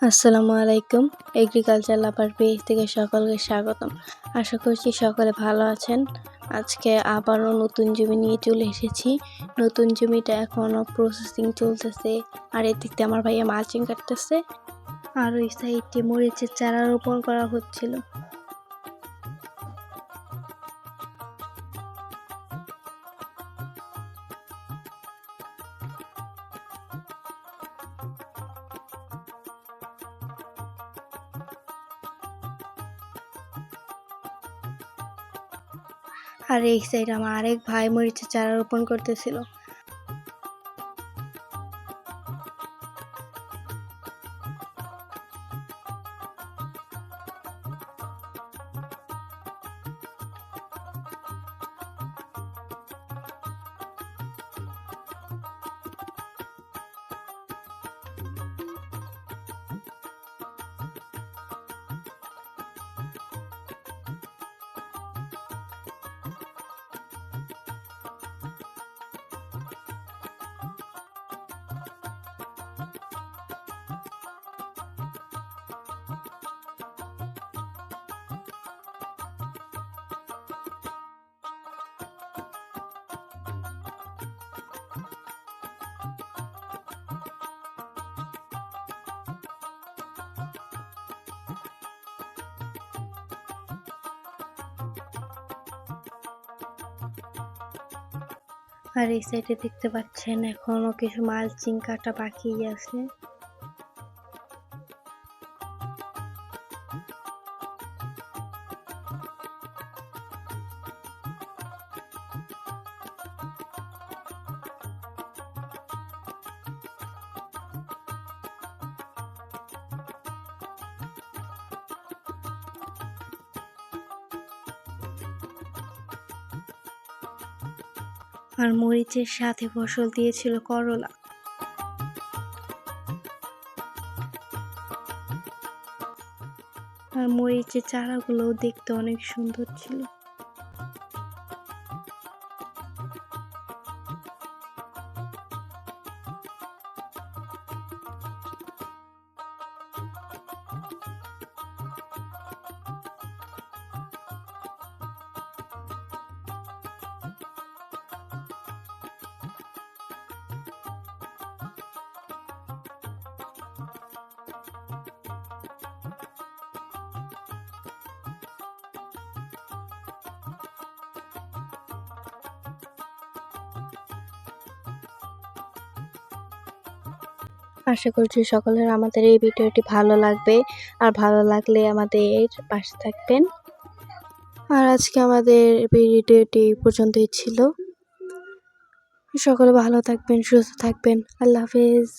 আসসালামু আলাইকুম। এগ্রিকালচার লাভার পেজ থেকে সকলকে স্বাগতম। আশা করছি সকলে ভালো আছেন। আজকে আবারও নতুন জমি নিয়ে চলে এসেছি। নতুন জমিটা এখনও প্রসেসিং চলতেছে, আর এদিক দিয়ে আমার ভাইয়া মালচিং কাটতেছে, আর ওই সাইডে মরিচের চারা রোপণ করা হচ্ছিল। আর এই সাইডে আমার আরেক ভাই মরিচের চারা রোপণ করতেছিল। আর এই সাইডে দেখতে পাচ্ছেন এখনো কিছু মালচিং কাটা বাকি আছে। আর মরিচের সাথে ফসল দিয়েছিল করলা। আর মরিচের চারাগুলো দেখতে অনেক সুন্দর ছিল। আশা করছি সকলের আমাদের এই ভিডিওটি ভালো লাগবে, আর ভালো লাগলে আমাদের পাশে থাকবেন। আর আজকে আমাদের ভিডিওটি পর্যন্তই ছিল। সকলে ভালো থাকবেন, সুস্থ থাকবেন। আল্লাহ হাফেজ।